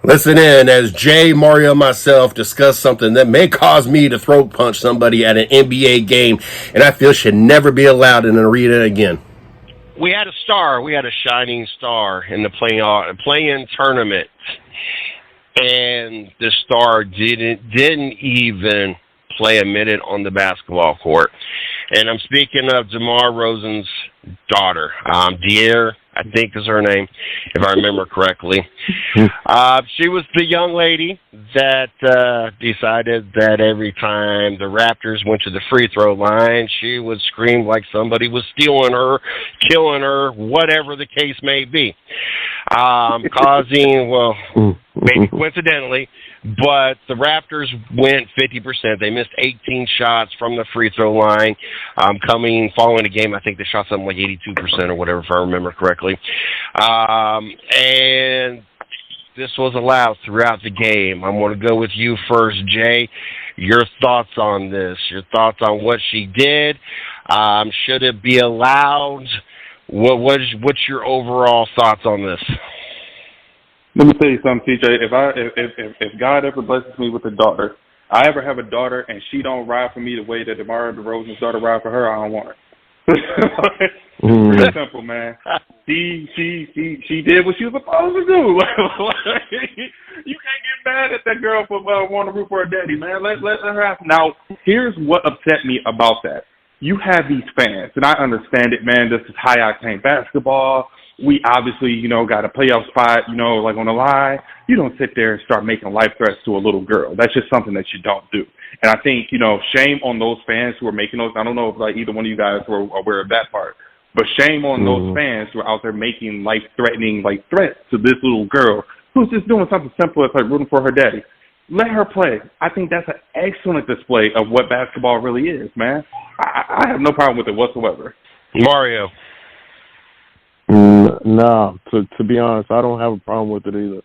Listen in as Jay, Mario, and myself discuss something that may cause me to throat punch somebody at an NBA game, and I feel should never be allowed in an arena again. We had a star. We had a shining star in the play-in tournament, and the star didn't even play a minute on the basketball court. And I'm speaking of DeMar Rosen's daughter, Dear, I think is her name, if I remember correctly. She was the young lady that decided that every time the Raptors went to the free throw line, she would scream like somebody was stealing her, killing her, whatever the case may be. Causing, well, maybe coincidentally, but the Raptors went 50%. They missed 18 shots from the free throw line. Following the game, I think they shot something like 82% or whatever, if I remember correctly. And this was allowed throughout the game. I'm going to go with you first, Jay. Your thoughts on this? Your thoughts on what she did? Should it be allowed? What's your overall thoughts on this? Let me tell you something, TJ. If God ever blesses me with a daughter, I ever have a daughter and she don't ride for me the way that DeMar DeRozan's daughter ride for her, I don't want her. Pretty simple, man. She did what she was supposed to do. You can't get mad at that girl for wanting to root for her daddy, man. Let her have. Now, here's what upset me about that. You have these fans, and I understand it, man. This is high octane basketball. We obviously, got a playoff spot, like on the line. You don't sit there and start making life threats to a little girl. That's just something that you don't do. And I think, shame on those fans who are making those. I don't know if either one of you guys were aware of that part, but shame on those fans who are out there making life-threatening threats to this little girl who's just doing something simple as rooting for her daddy. Let her play. I think that's an excellent display of what basketball really is, man. I have no problem with it whatsoever. Mario. No, to be honest, I don't have a problem with it either.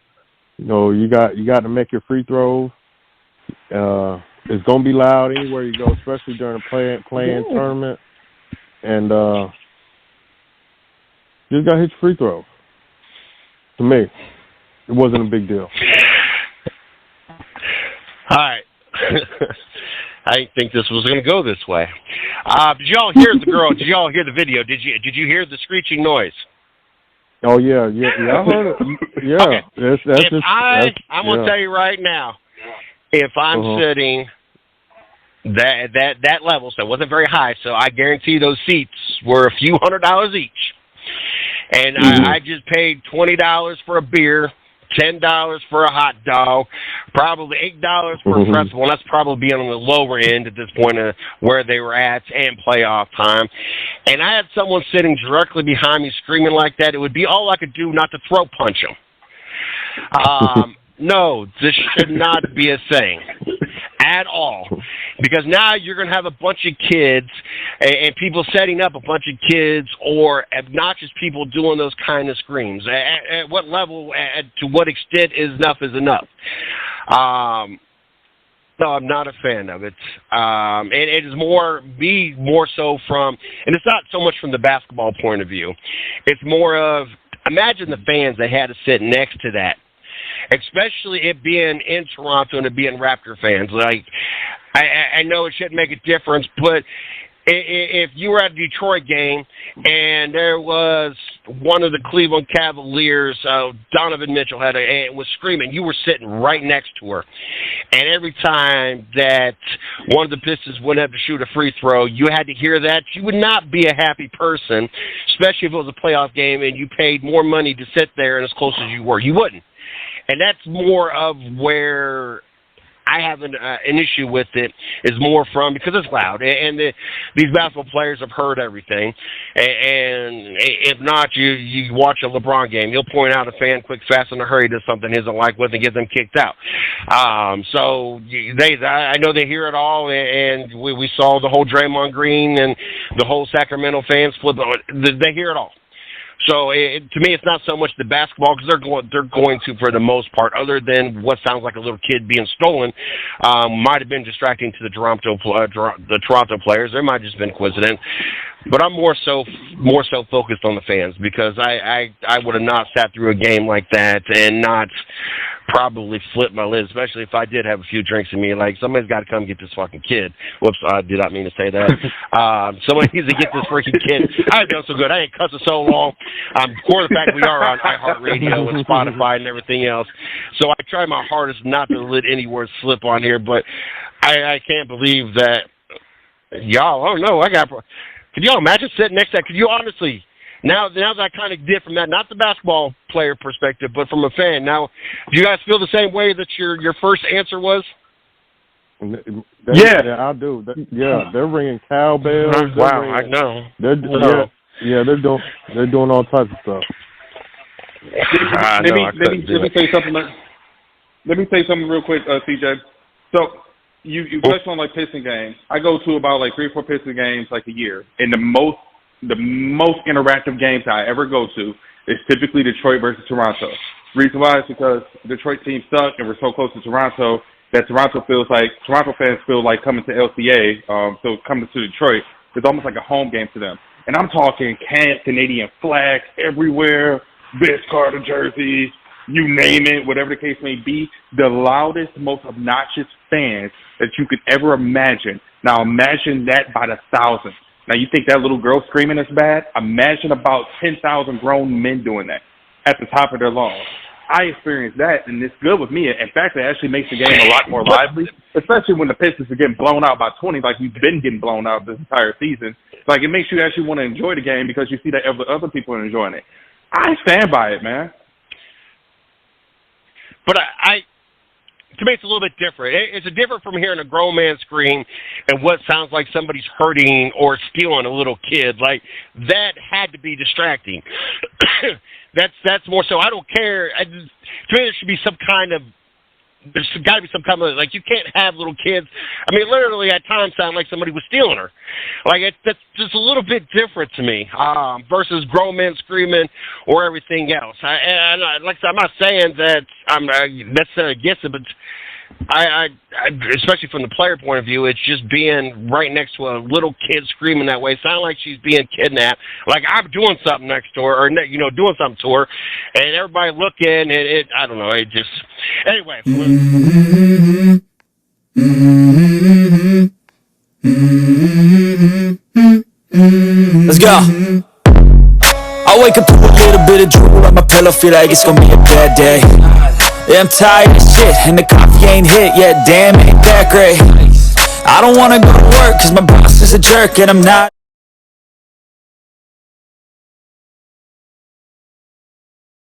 You got to make your free throws. It's gonna be loud anywhere you go, especially during a play-in tournament. And just got to hit your free throws. To me, it wasn't a big deal. All right. I didn't think this was going to go this way. Did y'all hear the girl? Did y'all hear the video? Did you hear the screeching noise? Oh yeah, I heard it. Yeah, okay. I'm going to tell you right now, if I'm sitting that level, so it wasn't very high, so I guarantee those seats were a few $100s each, and I just paid $20 for a beer. $10 for a hot dog, probably $8 for a pretzel. Well, that's probably being on the lower end at this point of where they were at and playoff time. And I had someone sitting directly behind me screaming like that. It would be all I could do not to throat punch him. No, this should not be a thing at all. Because now you're going to have a bunch of kids and people setting up a bunch of kids or obnoxious people doing those kind of screams. At what level, to what extent is enough? No, I'm not a fan of it. And it is more so from, and it's not so much from the basketball point of view. It's more of, imagine the fans that had to sit next to that. Especially it being in Toronto and it being Raptor fans. Like, I know it shouldn't make a difference, but if you were at a Detroit game and there was one of the Cleveland Cavaliers, Donovan Mitchell was screaming, you were sitting right next to her. And every time that one of the Pistons went up to shoot a free throw, you had to hear that. You would not be a happy person, especially if it was a playoff game and you paid more money to sit there and as close as you were. You wouldn't. And that's more of where I have an issue with it, is more from, because it's loud. And these basketball players have heard everything. And if not, you watch a LeBron game, he'll point out a fan quick, fast, in a hurry does something he doesn't like with and get them kicked out. So I know they hear it all, and we saw the whole Draymond Green and the whole Sacramento fans flip. They hear it all. So to me, it's not so much the basketball, because they're going to, for the most part, other than what sounds like a little kid being stolen, might have been distracting to the Toronto players. There might have just been coincidence, but I'm more so focused on the fans, because I would have not sat through a game like that and not probably flip my lid, especially if I did have a few drinks in me. Like, somebody's got to come get this fucking kid. Whoops, I did not mean to say that. Somebody needs to get this freaking kid. I ain't done so good. I ain't cussing so long. For the fact we are on iHeartRadio and Spotify and everything else. So I try my hardest not to let any words slip on here, but I can't believe that y'all, I don't know, could y'all imagine sitting next to that? Could you honestly, now that I kind of did from that, not the basketball player perspective, but from a fan, now, do you guys feel the same way that your first answer was? Yeah, I do. They're ringing cowbells. Wow, I know. They're doing all types of stuff. Let me say something. Let me say something real quick, CJ. So you touched on like Piston games. I go to about like 3 or 4 Piston games like a year, and the most interactive games I ever go to is typically Detroit versus Toronto. Reason why is because Detroit team suck, and we're so close to Toronto that Toronto fans feel like coming to LCA. So coming to Detroit is almost like a home game to them. And I'm talking Canadian flags everywhere, Vince Carter jerseys, you name it, whatever the case may be. The loudest, most obnoxious fans that you could ever imagine. Now imagine that by the thousands. Now you think that little girl screaming is bad? Imagine about 10,000 grown men doing that at the top of their lungs. I experienced that, and it's good with me. In fact, it actually makes the game a lot more lively, especially when the Pistons are getting blown out by 20 like we've been getting blown out this entire season. Like, it makes you actually want to enjoy the game because you see that other people are enjoying it. I stand by it, man. But to me, it's a little bit different. It's different from hearing a grown man scream and what sounds like somebody's hurting or stealing a little kid. Like, that had to be distracting. That's more so. I don't care. To me, there should be there's got to be some kind of, like, you can't have little kids. I mean, literally at times sound like somebody was stealing her. Like, that's just a little bit different to me versus grown men screaming or everything else. Like I said, I'm not saying that I'm necessarily against it, but I especially from the player point of view, it's just being right next to a little kid screaming that way. Sound like she's being kidnapped. Like I'm doing something next to her, or doing something to her, and everybody looking. And I don't know. It just anyway. Let's go. I wake up to a little bit of drool on my pillow, feel like it's gonna be a bad day. Yeah, I'm tired of shit, and the coffee ain't hit yet, damn, ain't that great. I don't wanna go to work, cause my boss is a jerk, and I'm not